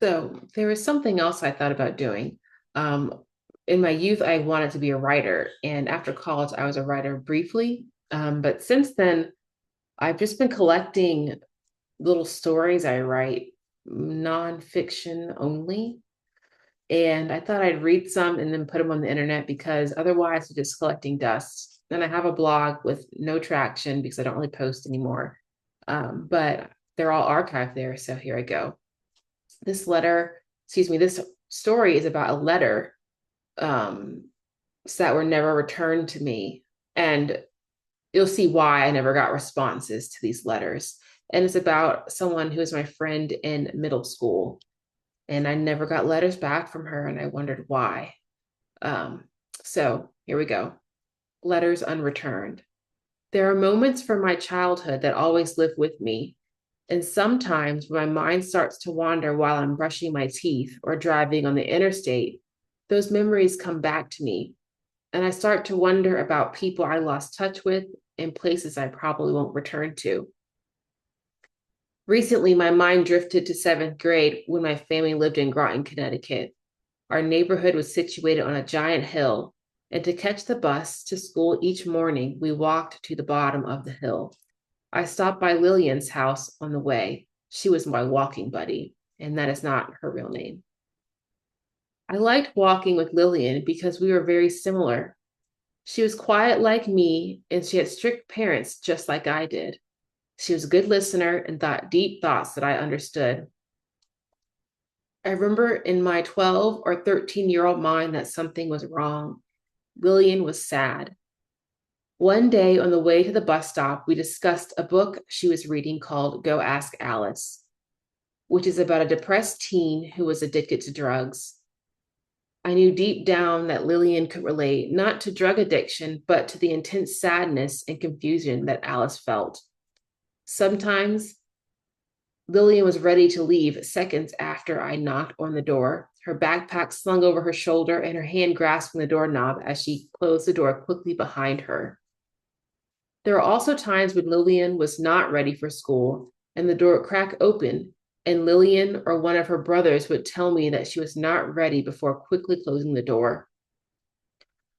So there was something else I thought about doing. Um, in my youth, I wanted to be a writer, and after college, I was a writer briefly. But since then, I've just been collecting little stories I write, nonfiction only. And I thought I'd read some and then put them on the internet because otherwise, it's just collecting dust. And I have a blog with no traction because I don't really post anymore. But they're all archived there. So here I go. This letter, excuse me, this story is about a letter um, that were never returned to me. And you'll see why I never got responses to these letters. And it's about someone who was my friend in middle school. And I never got letters back from her. And I wondered why. Um, so here we go. Letters unreturned. There are moments from my childhood that always live with me. And sometimes when my mind starts to wander while I'm brushing my teeth or driving on the interstate, those memories come back to me. And I start to wonder about people I lost touch with and places I probably won't return to. Recently, my mind drifted to seventh grade when my family lived in Groton, Connecticut. Our neighborhood was situated on a giant hill, and to catch the bus to school each morning, we walked to the bottom of the hill. I stopped by Lillian's house on the way. She was my walking buddy, and that is not her real name. I liked walking with Lillian because we were very similar. She was quiet like me, and she had strict parents just like I did. She was a good listener and thought deep thoughts that I understood. I remember in my 12 or 13-year-old mind that something was wrong. Lillian was sad. One day on the way to the bus stop, we discussed a book she was reading called Go Ask Alice, which is about a depressed teen who was addicted to drugs. I knew deep down that Lillian could relate not to drug addiction, but to the intense sadness and confusion that Alice felt. Sometimes Lillian was ready to leave seconds after I knocked on the door, her backpack slung over her shoulder and her hand grasping the doorknob as she closed the door quickly behind her. There were also times when Lillian was not ready for school and the door would crack open, and Lillian or one of her brothers would tell me that she was not ready before quickly closing the door.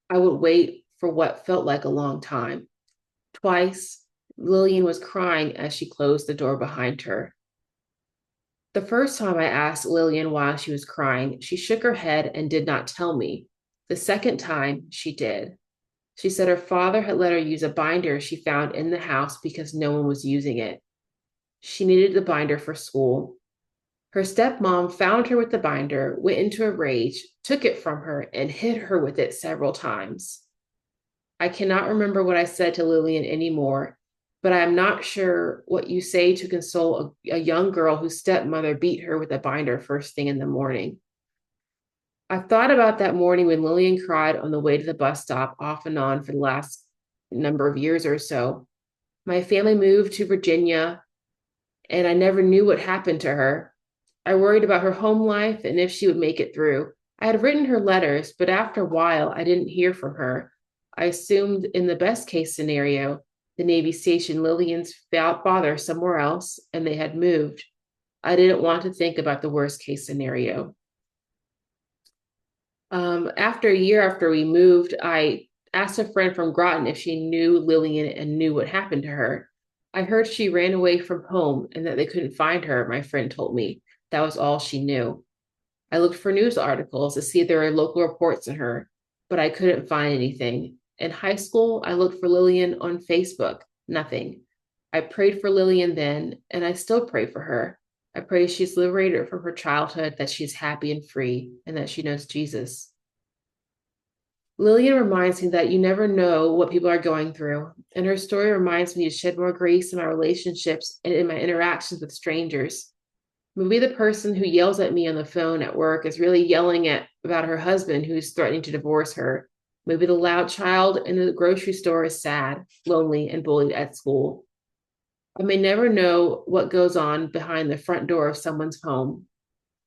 I would wait for what felt like a long time. Twice, Lillian was crying as she closed the door behind her. The first time I asked Lillian why she was crying, she shook her head and did not tell me. The second time, she did. She said her father had let her use a binder she found in the house because no one was using it. She needed the binder for school. Her stepmom found her with the binder, went into a rage, took it from her, and hit her with it several times. I cannot remember what I said to Lillian anymore, but I am not sure what you say to console a young girl whose stepmother beat her with a binder first thing in the morning. I've thought about that morning when Lillian cried on the way to the bus stop off and on for the last number of years or so. My family moved to Virginia, and I never knew what happened to her. I worried about her home life and if she would make it through. I had written her letters, but after a while, I didn't hear from her. I assumed in the best case scenario, the Navy stationed Lillian's father somewhere else and they had moved. I didn't want to think about the worst case scenario. After a year after we moved, I asked a friend from Groton if she knew Lillian and knew what happened to her. I heard she ran away from home and that they couldn't find her, my friend told me. That was all she knew. I looked for news articles to see if there were local reports on her, but I couldn't find anything. In high school, I looked for Lillian on Facebook. Nothing. I prayed for Lillian then, and I still pray for her. I pray she's liberated from her childhood, that she's happy and free, and that she knows Jesus. Lillian reminds me that you never know what people are going through, and her story reminds me to shed more grace in my relationships and in my interactions with strangers. Maybe the person who yells at me on the phone at work is really yelling at about her husband who's threatening to divorce her. Maybe the loud child in the grocery store is sad, lonely, and bullied at school. I may never know what goes on behind the front door of someone's home,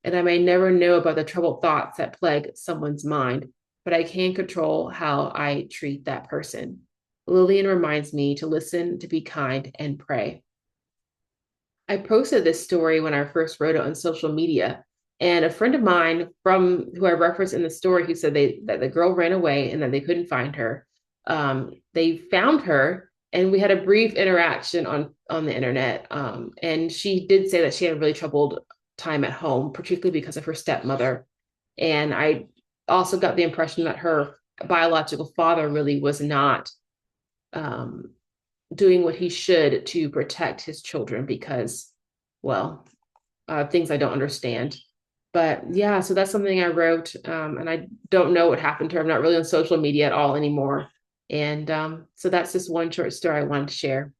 and I may never know about the troubled thoughts that plague someone's mind, but I can control how I treat that person. Lillian reminds me to listen, to be kind, and pray. I posted this story when I first wrote it on social media, And a friend of mine from who I referenced in the story, who said that the girl ran away and that they couldn't find her. They found her, and we had a brief interaction on the internet. And she did say that she had a really troubled time at home, particularly because of her stepmother. And I also got the impression that her biological father really was not um, doing what he should to protect his children because, well, things I don't understand. But yeah, so that's something I wrote, and I don't know what happened to her. I'm not really on social media at all anymore. And so that's just one short story I wanted to share.